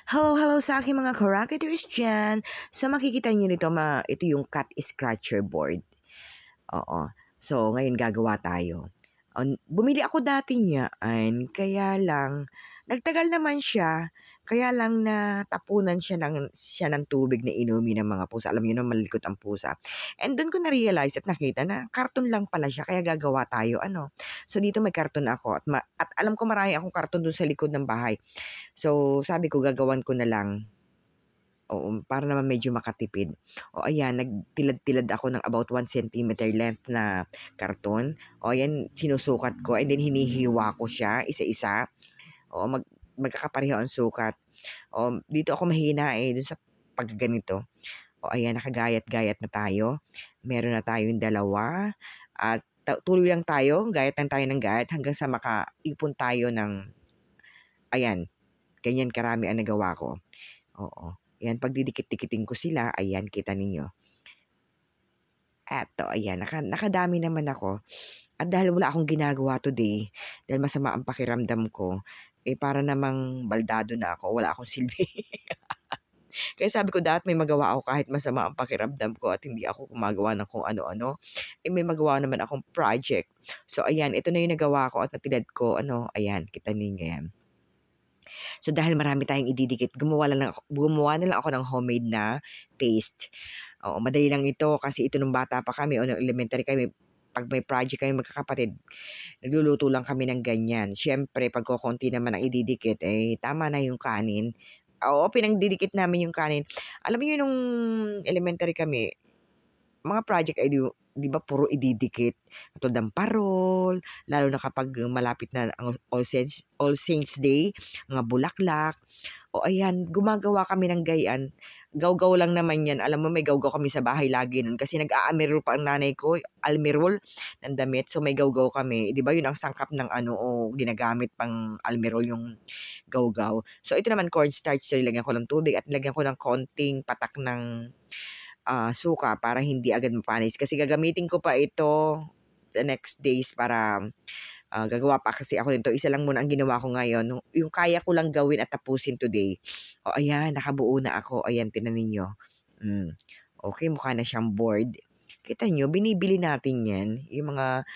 Hello sa aking mga Karakaters dyan. So, makikita nyo nito, ito yung cat scratcher board. Oo. So, ngayon gagawa tayo. Bumili ako dati niyaan, kaya lang, nagtagal naman siya, kaya lang natapunan siya ng tubig na inumin ng mga pusa. Alam niyo na, malikot ang pusa. And doon ko na-realize at nakita na karton lang pala siya, kaya gagawa tayo. So, dito may karton ako. At alam ko marami akong karton doon sa likod ng bahay. So, sabi ko gagawan ko na lang. Oo, para naman medyo makatipid. O ayan, nagtilad-tilad ako ng about 1 centimeter length na karton. O ayan, sinusukat ko and then hinihiwa ko siya isa-isa. O magkakapareho ang sukat. O dito ako mahina dun sa pagganito. O ayan, nakagayat-gayat na tayo. Meron na tayong dalawa. At tuloy lang tayo, gayat lang tayo ng gayat hanggang sa makaipon tayo ng, ayan, ganyan karami ang nagawa ko. Oo. Ayan, pag didikit-dikitin ko sila, ayan, kita ninyo. Eto, ayan, nakadami naman ako. At dahil wala akong ginagawa today, dahil masama ang pakiramdam ko, para namang baldado na ako, wala akong silbi. Kaya sabi ko, dapat may magawa ako kahit masama ang pakiramdam ko at hindi ako gumagawa ng kung ano-ano. May magawa naman akong project. So, ayan, ito na yung nagawa ko at natilad ko, ayan, kita ninyo yan. So, dahil marami tayong ididikit, gumawa na lang ako ng homemade na paste. Oo, madali lang ito kasi ito nung bata pa kami o nung elementary kami, pag may project kami magkakapatid, nagluluto lang kami ng ganyan. Siyempre, pag kukunti naman ang ididikit, tama na yung kanin. Oo, pinagdidikit namin yung kanin. Alam niyo nung elementary kami, mga project ay di ba puro ididikit. Katulad ng parol, lalo na kapag malapit na ang All Saints Day, mga bulaklak. O ayan, gumagawa kami ng gayan. Gaw-gaw lang naman yan. Alam mo, may gaw-gaw kami sa bahay lagi nun. Kasi nag-aamirol pa ang nanay ko, almirol ng damit. So may gaw-gaw kami. Di ba yun ang sangkap ng ginagamit pang almirol yung gaw-gaw. So ito naman cornstarch. So nilagyan ko ng tubig at nilagyan ko ng konting patak ng suka para hindi agad mapanis. Kasi gagamitin ko pa ito the next days para gagawa pa kasi ako nito. Isa lang muna ang ginawa ko ngayon. Yung kaya ko lang gawin at tapusin today. O ayan, nakabuo na ako. Ayan, tinan ninyo. Okay, mukha na siyang board. Kita nyo, binibili natin yan. Yung mga,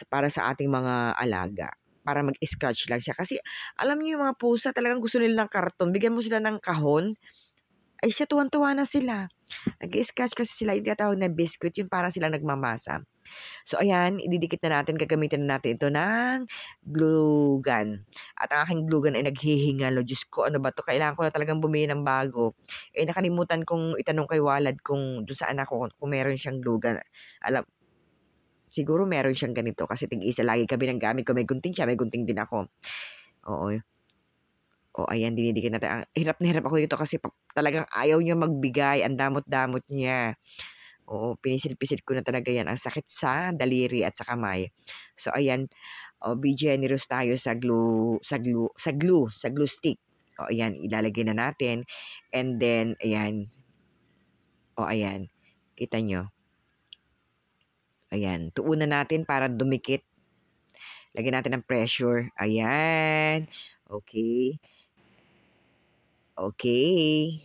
para sa ating mga alaga. Para mag-scratch lang siya. Kasi alam niyo yung mga pusa talagang gusto nila ng karton. Bigyan mo sila ng kahon. Ay siya, tuwan-tuwa na sila. Nag-scratch kasi sila yung tinatawag na biscuit, yung parang silang nagmamasa. So, ayan, ididikit na natin, gagamitin na natin ito ng glue gun. At ang aking glue gun ay naghihingalo. Diyos ko, ano ba to? Kailangan ko na talagang bumili ng bago. Nakalimutan kong itanong kay Walad kung doon sa anak ko, kung meron siyang glue gun. Siguro meron siyang ganito kasi tig-isa lagi kami ng gamit ko. May gunting siya, may gunting din ako. Oo. O ayan, dinidikit natin. Hirap na hirap ako dito kasi talagang ayaw niya magbigay. Ang damot-damot niya. Oo, pinisil-pisil ko na talaga yan. Ang sakit sa daliri at sa kamay. So ayan, be generous tayo sa glue stick. O ayan, ilalagay na natin. And then, ayan. O ayan, kita nyo. Ayan, tuunan natin para dumikit. Lagyan natin ng pressure. Ayan. Okay. Okay.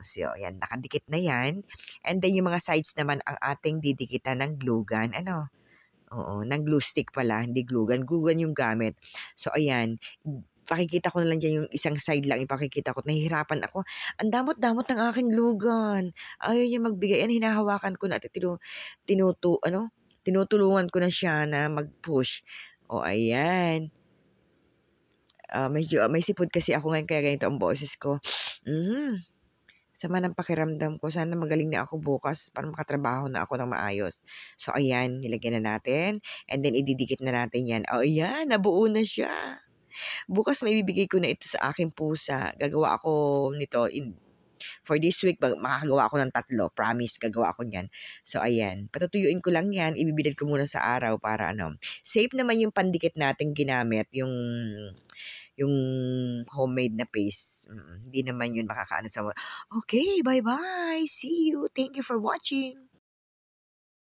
So, yan. Nakadikit na yan. And then, yung mga sides naman ang ating didikitan ng glue gun. Oo, ng glue stick pala. Hindi glue gun. Glue gun yung gamit. So, ayan. Pakikita ko na lang dyan yung isang side lang. Ipakikita ko. Nahihirapan ako. Ang damot-damot ng aking glue gun. Ayaw niya magbigay. Yan, hinahawakan ko na. At tinutulungan ko na siya na mag-push. O, ayan. Medyo may sipod kasi ako ngayon kaya ganito ang boses ko. Sama ng pakiramdam ko. Sana magaling na ako bukas para makatrabaho na ako ng maayos. So, ayan, nilagyan na natin. And then, ididikit na natin yan. O, ayan, nabuo na siya. Bukas may bibigay ko na ito sa aking pusa. Gagawa ako nito for this week. Makakagawa ako ng 3. Promise, gagawa ako niyan. So, ayan. Patutuyuin ko lang yan. Ibibilad ko muna sa araw para safe naman yung pandikit natin ginamit. Yung homemade na paste. Hindi naman yun makakaano sa... Okay, bye-bye. See you. Thank you for watching.